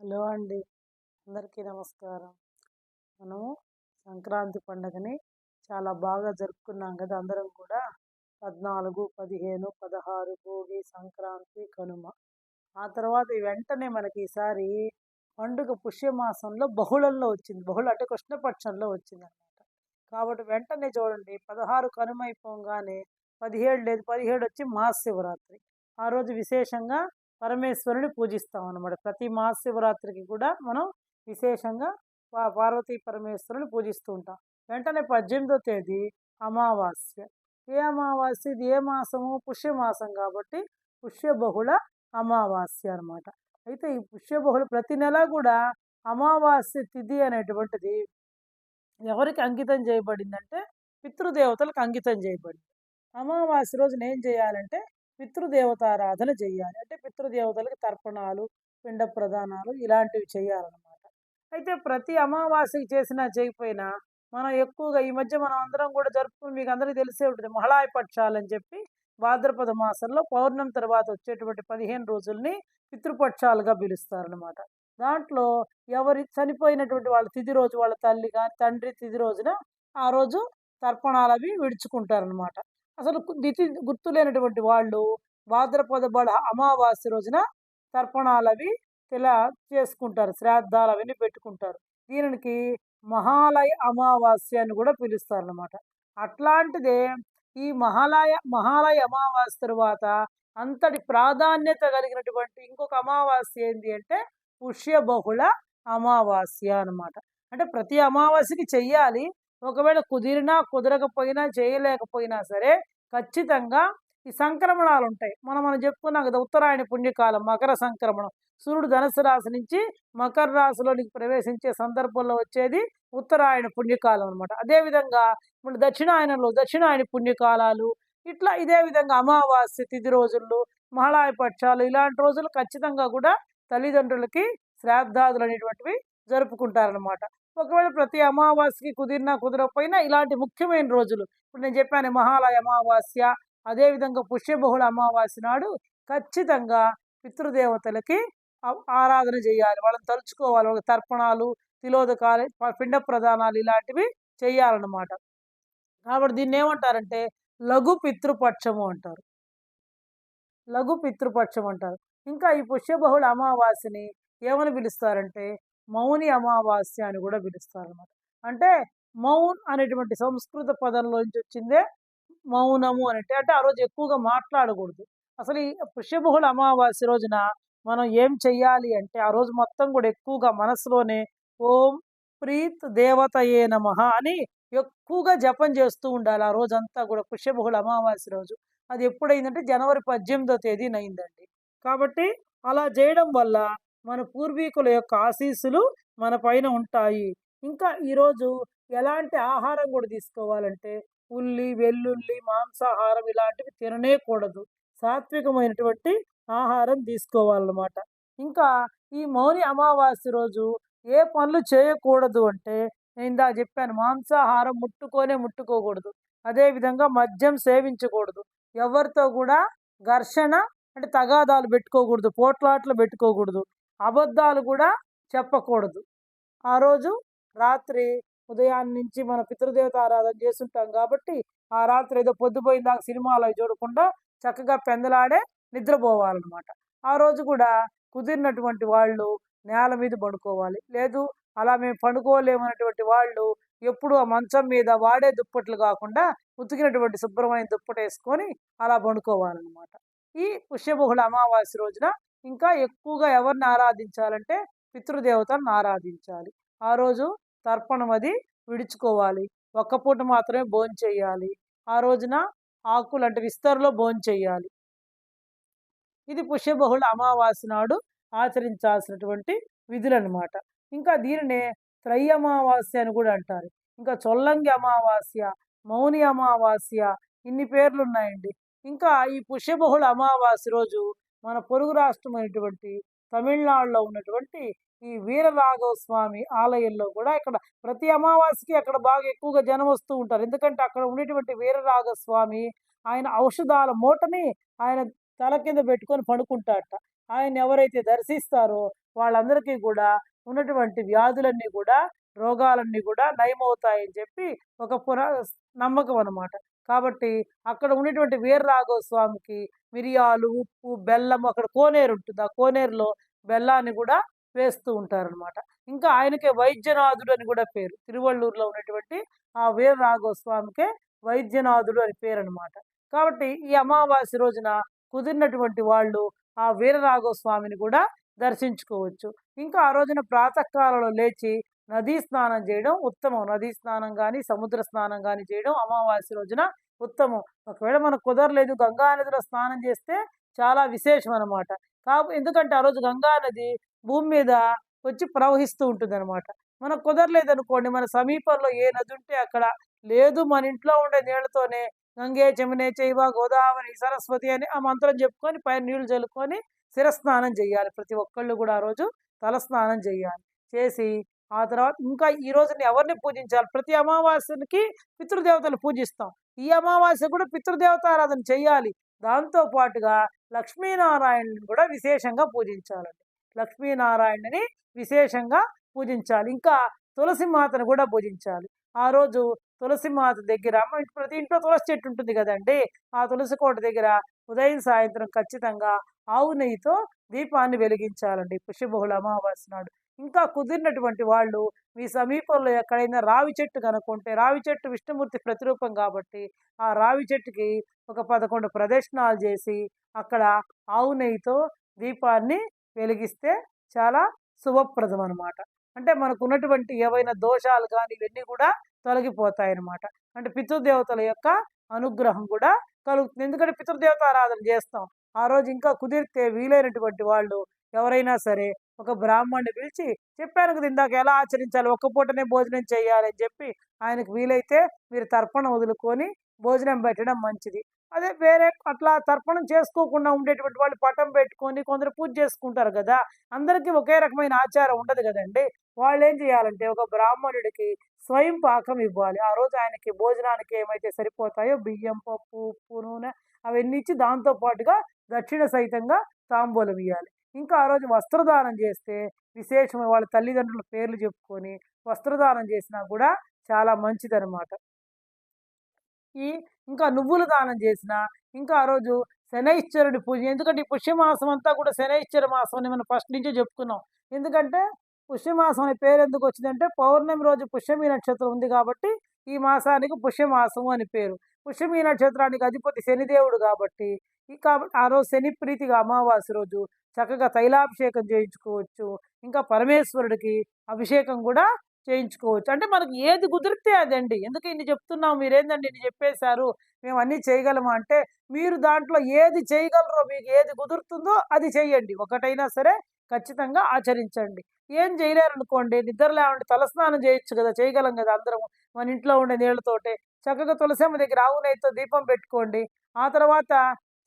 Hello అండి. అందరికీ నమస్కారం. మనము సంక్రాంతి పండగని చాలా బాగా జరుపుకున్నాం గదా! అందరం కూడా. 14, 15, 16 భోగి, సంక్రాంతి, కనుమ. ఆ తర్వాత వెంటనే మనకి ఈసారి పండుగ పుష్యమాసంలో బహుళంలో వచ్చింది. అంటే కృష్ణపక్షంలో వచ్చిందనమాట. కాబట్టి వెంటనే చూడండి 16 కనుమ అయిపోంగానే 17 లేదు, 17 వచ్చి మహాశివరాత్రి. ఆ రోజు విశేషంగా పరమేశ్వరుని పూజిస్తామనమాట. ప్రతి మహాశివరాత్రికి కూడా మనం విశేషంగా పార్వతీ పరమేశ్వరుని పూజిస్తూ ఉంటాం. వెంటనే 18వ తేదీ అమావాస్య. ఏ అమావాస్య? ఇది ఏ మాసము? పుష్యమాసం కాబట్టి పుష్యబహుళ అమావాస్య అనమాట. అయితే ఈ పుష్యబహుళ ప్రతి నెల కూడా అమావాస్య తిథి అనేటువంటిది ఎవరికి అంకితం చేయబడిందంటే పితృదేవతలకు అంకితం చేయబడింది. అమావాస్య రోజున ఏం చేయాలంటే పితృదేవతారాధన చేయాలి. అంటే పితృదేవతలకు తర్పణాలు, పిండ ప్రదానాలు ఇలాంటివి చేయాలన్నమాట. అయితే ప్రతి అమావాస్యకి చేసినా చేయకపోయినా మనం ఎక్కువగా ఈ మధ్య మనం అందరం కూడా జరుపుకుని మీకు అందరికీ తెలిసే ఉంటుంది మహాళయ పక్షాలని చెప్పి భాద్రపద మాసంలో పౌర్ణమి తర్వాత వచ్చేటువంటి 15 రోజుల్ని పితృపక్షాలుగా పిలుస్తారనమాట. దాంట్లో ఎవరి చనిపోయినటువంటి వాళ్ళ తిథి రోజు వాళ్ళ తల్లి కానీ తండ్రి తిథి రోజున ఆ రోజు తర్పణాలవి విడుచుకుంటారనమాట. అసలు తిథి గుర్తులేనటువంటి వాళ్ళు భాద్రపద బడ అమావాస్య రోజున తర్పణాలవి ఇలా చేసుకుంటారు. శ్రాద్ధాలు అవన్నీ పెట్టుకుంటారు. దీనికి మహాలయ అమావాస్య అని కూడా పిలుస్తారనమాట. అట్లాంటిదే ఈ మహాలయ అమావాస్య తరువాత అంతటి ప్రాధాన్యత కలిగినటువంటి ఇంకొక అమావాస్య ఏంది అంటే పుష్యబహుళ అమావాస్య అనమాట. అంటే ప్రతి అమావాస్యకి చెయ్యాలి. ఒకవేళ కుదిరినా, కుదరకపోయినా, చేయలేకపోయినా సరే ఖచ్చితంగా ఈ సంక్రమణాలుంటాయి. మనం చెప్పుకున్నాం కదా! ఉత్తరాయణ పుణ్యకాలం మకర సంక్రమణం. సూర్యుడు ధనుస్సు రాశి నుంచి మకర రాశిలోనికి ప్రవేశించే సందర్భంలో వచ్చేది ఉత్తరాయణ పుణ్యకాలం అనమాట. అదేవిధంగా ఇప్పుడు దక్షిణాయన పుణ్యకాలాలు ఇట్లా ఇదే విధంగా అమావాస్య తిథి రోజుల్లో, మహాళయ పక్షాలు ఇలాంటి రోజులు ఖచ్చితంగా కూడా తల్లిదండ్రులకి శ్రాద్ధాదులు అనేటువంటివి జరుపుకుంటారనమాట. ఒకవేళ ప్రతి అమావాస్యకి కుదిరినా, కుదరకపోయినా ఇలాంటి ముఖ్యమైన రోజులు ఇప్పుడు నేను చెప్పాను మహాలయ అమావాస్య, అదేవిధంగా పుష్యబహుళ అమావాస్య నాడు ఖచ్చితంగా పితృదేవతలకి ఆరాధన చేయాలి. వాళ్ళని తలుచుకోవాలి. వాళ్ళకి తర్పణాలు, తిలోదకాలు, పిండ ప్రదానాలు ఇలాంటివి చేయాలన్నమాట. కాబట్టి దీన్నేమంటారంటే లఘు పితృపక్షము అంటారు. లఘు పితృపక్షం అంటారు. ఇంకా ఈ పుష్యబహుళ అమావాస్యని ఏమని పిలుస్తారంటే మౌని అమావాస్య అని కూడా పిలుస్తారన్నమాట. అంటే మౌన్ అనేటువంటి సంస్కృత పదంలోంచి వచ్చిందే మౌనము అంటే. అంటే ఆ రోజు ఎక్కువగా మాట్లాడకూడదు. అసలు ఈ పుష్యబహుళ అమావాస్య రోజున మనం ఏం చెయ్యాలి అంటే ఆ రోజు మొత్తం కూడా ఎక్కువగా మనసులోనే ఓం ప్రీత్ దేవతయే నమః అని ఎక్కువగా జపం చేస్తూ ఉండాలి. ఆ రోజంతా కూడా పుష్యబహుళ అమావాస్య రోజు. అది ఎప్పుడైందంటే జనవరి 18వ తేదీన అయిందండి. కాబట్టి అలా చేయడం వల్ల మన పూర్వీకుల యొక్క ఆశీస్సులు మన పైన ఉంటాయి. ఇంకా ఈరోజు ఎలాంటి ఆహారం కూడా తీసుకోవాలంటే ఉల్లి, వెల్లుల్లి, మాంసాహారం ఇలాంటివి తిననేకూడదు. సాత్వికమైనటువంటి ఆహారం తీసుకోవాలన్నమాట. ఇంకా ఈ మౌని అమావాస్య రోజు ఏ పనులు చేయకూడదు అంటే నేను ఇందాక చెప్పాను మాంసాహారం ముట్టుకోకూడదు. అదేవిధంగా మద్యం సేవించకూడదు. ఎవరితో కూడా ఘర్షణ అంటే తగాదాలు పెట్టుకోకూడదు. పోట్లాట్లు పెట్టుకోకూడదు. అబద్ధాలు కూడా చెప్పకూడదు. ఆ రోజు రాత్రి ఉదయాన్నించి మన పితృదేవత ఆరాధన చేస్తుంటాం కాబట్టి ఆ రాత్రి ఏదో పొద్దుపోయిన దాకా సినిమాలు అవి చూడకుండా చక్కగా పెందలాడే నిద్రపోవాలన్నమాట. ఆ రోజు కూడా కుదిరినటువంటి వాళ్ళు నేల మీద పడుకోవాలి. లేదు అలా మేము పడుకోలేమన్నటువంటి వాళ్ళు ఎప్పుడు ఆ మంచం మీద వాడే దుప్పట్లు కాకుండా ఉతికినటువంటి శుభ్రమైన దుప్పటేసుకొని అలా పడుకోవాలన్నమాట. ఈ పుష్యబహుళ అమావాస్య రోజున ఇంకా ఎక్కువగా ఎవరిని ఆరాధించాలంటే పితృదేవతలను ఆరాధించాలి. ఆ రోజు తర్పణం అది విడుచుకోవాలి. ఒక్క పూట మాత్రమే భోంచేయాలి. ఆ రోజున ఆకులు అంటే విస్తరలో భోంచేయాలి. ఇది పుష్యబహుళ అమావాస్య నాడు ఆచరించాల్సినటువంటి విధులనమాట. ఇంకా దీనినే త్రై అమావాస్య అని కూడా అంటారు. ఇంకా చొల్లంగి అమావాస్య, మౌని అమావాస్య ఇన్ని పేర్లున్నాయండి. ఇంకా ఈ పుష్యబహుళ అమావాస్య రోజు మన పొరుగు రాష్ట్రమైనటువంటి తమిళనాడులో ఉన్నటువంటి ఈ వీరరాఘవ స్వామి ఆలయంలో కూడా ఇక్కడ ప్రతి అమావాస్యకి అక్కడ బాగా ఎక్కువగా జనం వస్తూ ఉంటారు. ఎందుకంటే అక్కడ ఉండేటువంటి వీరరాఘవ స్వామి ఆయన ఔషధాల మూటని ఆయన తల కింద పెట్టుకొని పడుకుంటాడట. ఆయన ఎవరైతే దర్శిస్తారో వాళ్ళందరికీ కూడా ఉన్నటువంటి వ్యాధులన్నీ కూడా, రోగాలన్నీ కూడా నయమవుతాయని చెప్పి ఒక నమ్మకం అనమాట. కాబట్టి అక్కడ ఉన్నటువంటి వీరరాఘవ స్వామికి మిరియాలు, ఉప్పు, బెల్లం, అక్కడ కోనేరు ఉంటుంది. ఆ కోనేరులో బెల్లాన్ని కూడా వేస్తూ ఉంటారనమాట. ఇంకా ఆయనకే వైద్యనాథుడు అని కూడా పేరు. తిరువళ్ళూరులో ఉన్నటువంటి ఆ వీరరాఘవ స్వామికే వైద్యనాథుడు అని పేరనమాట. కాబట్టి ఈ అమావాస్య రోజున కుదిరినటువంటి వాళ్ళు ఆ వీరరాఘవ స్వామిని కూడా దర్శించుకోవచ్చు. ఇంకా ఆ రోజున ప్రాతకాలంలో లేచి నదీ స్నానం చేయడం ఉత్తమం. నదీ స్నానం గాని, సముద్ర స్నానం గాని చేయడం అమావాస్య రోజున ఉత్తమం. ఒకవేళ మనకు కుదరలేదు గంగా నదిలో స్నానం చేస్తే చాలా విశేషం అనమాట. ఎందుకంటే ఆ రోజు గంగా నది భూమి మీద వచ్చి ప్రవహిస్తూ ఉంటుందన్నమాట. మనకు కుదరలేదనుకోండి, మన సమీపంలో ఏ నది ఉంటే అక్కడ, లేదు మన ఇంట్లో ఉండే నీళ్లతోనే గంగే జమునే చైవ గోదావరి సరస్వతి అని ఆ మంత్రం చెప్పుకొని పైన నీళ్లు చల్లుకొని శిరస్నానం చేయాలి. ప్రతి ఒక్కళ్ళు కూడా ఆ రోజు తలస్నానం చేయాలి. చేసి ఆ తర్వాత ఇంకా ఈ రోజుని ఎవరిని పూజించాలి? ప్రతి అమావాస్యకి పితృదేవతలు పూజిస్తాం. ఈ అమావాస్య కూడా పితృదేవతారాధన చెయ్యాలి. దాంతో పాటుగా లక్ష్మీనారాయణని కూడా విశేషంగా పూజించాలండి. లక్ష్మీనారాయణని విశేషంగా పూజించాలి. ఇంకా తులసి మాతను కూడా పూజించాలి. ఆ రోజు తులసి మాత దగ్గర ప్రతి ఇంట్లో తులసి చెట్టు ఉంటుంది కదండి. ఆ తులసి కోట దగ్గర ఉదయం సాయంత్రం ఖచ్చితంగా ఆవు నెయ్యితో దీపాన్ని వెలిగించాలండి పుష్యబహుళ అమావాస్య నాడు. ఇంకా కుదిరినటువంటి వాళ్ళు మీ సమీపంలో ఎక్కడైనా రావి చెట్టు కనుక్కుంటే, రావి చెట్టు విష్ణుమూర్తి ప్రతిరూపం కాబట్టి ఆ రావి చెట్టుకి ఒక 11 ప్రదక్షిణాలు చేసి అక్కడ ఆవు నెయ్యితో దీపాన్ని వెలిగిస్తే చాలా శుభప్రదం అనమాట. అంటే మనకు ఉన్నటువంటి ఏవైనా దోషాలు కానీ ఇవన్నీ కూడా తొలగిపోతాయి అన్నమాట. అంటే పితృదేవతల యొక్క అనుగ్రహం కూడా కలుగుతుంది. ఎందుకంటే పితృదేవత ఆరాధన చేస్తాం. ఆ రోజు ఇంకా కుదిరితే వీలైనటువంటి వాళ్ళు ఎవరైనా సరే ఒక బ్రాహ్మణ్ణి పిలిచి, చెప్పాను కదా ఇందాక ఎలా ఆచరించాలి, ఒక్క పూటనే భోజనం చేయాలి అని చెప్పి, ఆయనకు వీలైతే మీరు తర్పణ వదులుకొని భోజనం పెట్టడం మంచిది. అదే వేరే అట్లా తర్పణం చేసుకోకుండా ఉండేటువంటి వాళ్ళు పటం పెట్టుకొని కొందరు పూజ చేసుకుంటారు కదా. అందరికీ ఒకే రకమైన ఆచారం ఉండదు కదండి. వాళ్ళు ఏం చేయాలంటే ఒక బ్రాహ్మణుడికి స్వయం పాకం ఇవ్వాలి. ఆ రోజు ఆయనకి భోజనానికి ఏమైతే సరిపోతాయో బియ్యం, పప్పు, ఉప్పు, నూనె అవన్నీ ఇచ్చి దాంతో పాటుగా దక్షిణ సహితంగా తాంబూలం ఇవ్వాలి. ఇంకా ఆ రోజు వస్త్రదానం చేస్తే విశేషమైన వాళ్ళ తల్లిదండ్రుల పేర్లు చెప్పుకొని వస్త్రదానం చేసినా కూడా చాలా మంచిదనమాట. ఈ ఇంకా నువ్వుల దానం చేసిన, ఇంకా ఆ రోజు శనైశ్వరుడి పూజ. ఎందుకంటే ఈ పుష్యమాసం అంతా కూడా శనైశ్వర మాసం అని మనం ఫస్ట్ నుంచి చెప్పుకున్నాం. ఎందుకంటే పుష్యమాసం అనే పేరు ఎందుకు వచ్చిందంటే పౌర్ణమి రోజు పుష్యమి నక్షత్రం ఉంది కాబట్టి ఈ మాసానికి పుష్యమాసం అని పేరు. పుష్యమి నక్షత్రానికి అధిపతి శనిదేవుడు కాబట్టి కాబట్టి ఆ రోజు శని ప్రీతిగా అమావాస్య రోజు చక్కగా తైలాభిషేకం చేయించుకోవచ్చు. ఇంకా పరమేశ్వరుడికి అభిషేకం కూడా చేయించుకోవచ్చు. అంటే మనకి ఏది కుదిరితే అదండి. ఎందుకు ఇన్ని చెప్తున్నాం, మీరేందండి ఇన్ని చెప్పేశారు, మేము అన్నీ చేయగలమా అంటే, మీరు దాంట్లో ఏది చేయగలరో, మీకు ఏది కుదురుతుందో అది చెయ్యండి. ఒకటైనా సరే ఖచ్చితంగా ఆచరించండి. ఏం చేయలేరనుకోండి, నిద్ర లేవండి, తలస్నానం చేయొచ్చు కదా, చేయగలం కదా అందరం. మన ఇంట్లో ఉండే నీళ్లతోటే చక్కగా తులసమ్మ దగ్గర ఆవు నెయ్యితో దీపం పెట్టుకోండి. ఆ తర్వాత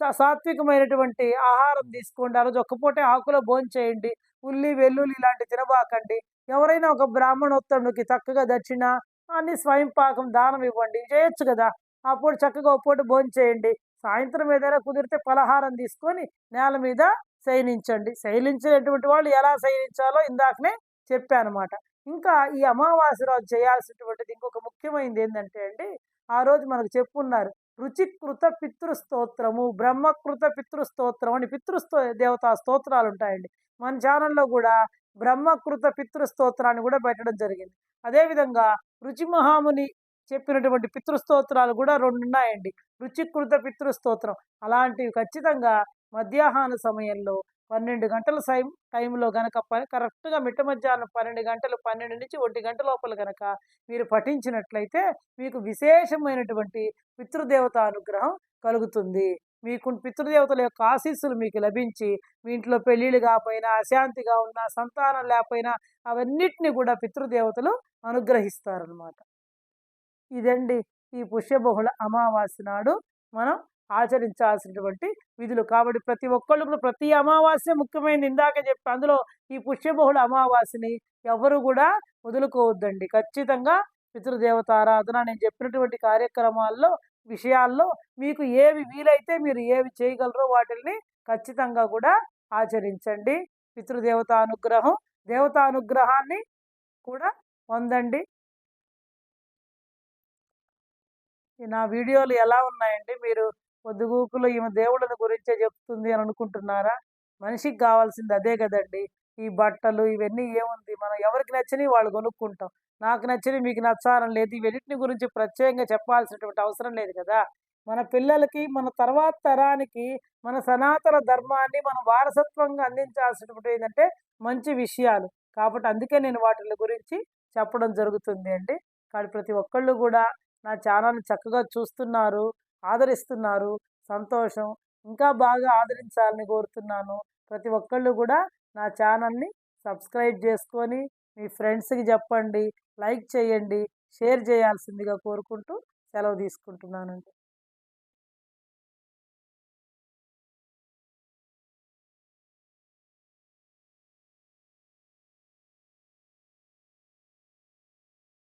సాత్వికమైనటువంటి ఆహారం తీసుకోండి. ఆ రోజు ఒక్కపూటే ఆకులో భోంచేయండి. ఉల్లి, వెల్లుల్లి ఇలాంటివి తినబాకండి. ఎవరైనా ఒక బ్రాహ్మణోత్తముడికి చక్కగా దక్షిణ అన్ని స్వయం పాకం దానం ఇవ్వండి. చేయొచ్చు కదా. అప్పుడు చక్కగా ఒక పూట భోంచేయండి. సాయంత్రం ఏదైనా కుదిరితే పలహారం తీసుకొని నేల మీద శయనించండి. శయనించినటువంటి వాళ్ళు ఎలా శయనించాలో ఇందాకనే చెప్పానమాట. ఇంకా ఈ అమావాస్య రోజు చేయాల్సినటువంటిది ఇంకొక ముఖ్యమైనది ఏంటంటే అండి, ఆ రోజు మనకు చెప్పున్నారు రుచికృత పితృస్తోత్రము, బ్రహ్మకృత పితృస్తోత్రం అని దేవతా స్తోత్రాలు ఉంటాయండి. మన ఛానల్లో కూడా బ్రహ్మకృత పితృస్తోత్రాన్ని కూడా పెట్టడం జరిగింది. అదేవిధంగా రుచి మహాముని చెప్పినటువంటి పితృస్తోత్రాలు కూడా 2 ఉన్నాయండి. రుచికృత పితృస్తోత్రం అలాంటివి ఖచ్చితంగా మధ్యాహ్న సమయంలో 12 గంటల టైంలో గనక కరెక్ట్‌గా మిట్ట మధ్యాహ్నం 12 గంటలు 12-1 గంట లోపల గనక మీరు పఠించినట్లయితే మీకు విశేషమైనటువంటి పితృదేవత అనుగ్రహం కలుగుతుంది. మీకు పితృదేవతల యొక్క ఆశీస్సులు మీకు లభించి మీ ఇంట్లో పెళ్ళిళ్ళు కాకపోయినా, అశాంతిగా ఉన్నా, సంతానం లేకపోయినా అవన్నిటిని కూడా పితృదేవతలు అనుగ్రహిస్తారనమాట. ఇదండి ఈ పుష్యబహుళ అమావాస్య నాడు మనం ఆచరించాల్సినటువంటి విధులు. కాబట్టి ప్రతి ఒక్కళ్ళు కూడా ప్రతి అమావాస్య ముఖ్యమైనది ఇందాక చెప్పి అందులో ఈ పుష్యబహుళ అమావాస్యని ఎవరు కూడా వదులుకోవద్దండి. ఖచ్చితంగా పితృదేవత ఆరాధన నేను చెప్పినటువంటి కార్యక్రమాల్లో విషయాల్లో మీకు ఏవి వీలైతే మీరు ఏవి చేయగలరో వాటిల్ని ఖచ్చితంగా కూడా ఆచరించండి. పితృదేవతానుగ్రహం, దేవతానుగ్రహాన్ని కూడా పొందండి. నా వీడియోలు ఎలా ఉన్నాయండి? మీరు పొద్దుగూకులు ఈమె దేవుళ్ళని గురించే చెప్తుంది అని అనుకుంటున్నారా? మనిషికి కావాల్సింది అదే కదండి. ఈ బట్టలు ఇవన్నీ ఏముంది, మనం ఎవరికి నచ్చినవి వాళ్ళు కొనుక్కుంటాం. నాకు నచ్చినవి మీకు నచ్చాలని లేదు. ఇవన్నిటిని గురించి ప్రత్యేకంగా చెప్పాల్సినటువంటి అవసరం లేదు కదా! మన పిల్లలకి, మన తర్వాత తరానికి మన సనాతన ధర్మాన్ని మనం వారసత్వంగా అందించాల్సినటువంటి ఏంటంటే మంచి విషయాలు. కాబట్టి అందుకే నేను వాటిల గురించి చెప్పడం జరుగుతుంది అండి. కానీ ప్రతి ఒక్కళ్ళు కూడా నా ఛానల్‌ని చక్కగా చూస్తున్నారు, ఆదరిస్తున్నారు. సంతోషం. ఇంకా బాగా ఆదరించాలని కోరుతున్నాను. ప్రతి ఒక్కళ్ళు కూడా నా ఛానల్‌ని సబ్స్క్రైబ్ చేసుకొని మీ ఫ్రెండ్స్‌కి చెప్పండి, లైక్ చేయండి, షేర్ చేయాల్సిందిగా కోరుకుంటూ సెలవు తీసుకుంటున్నానండి.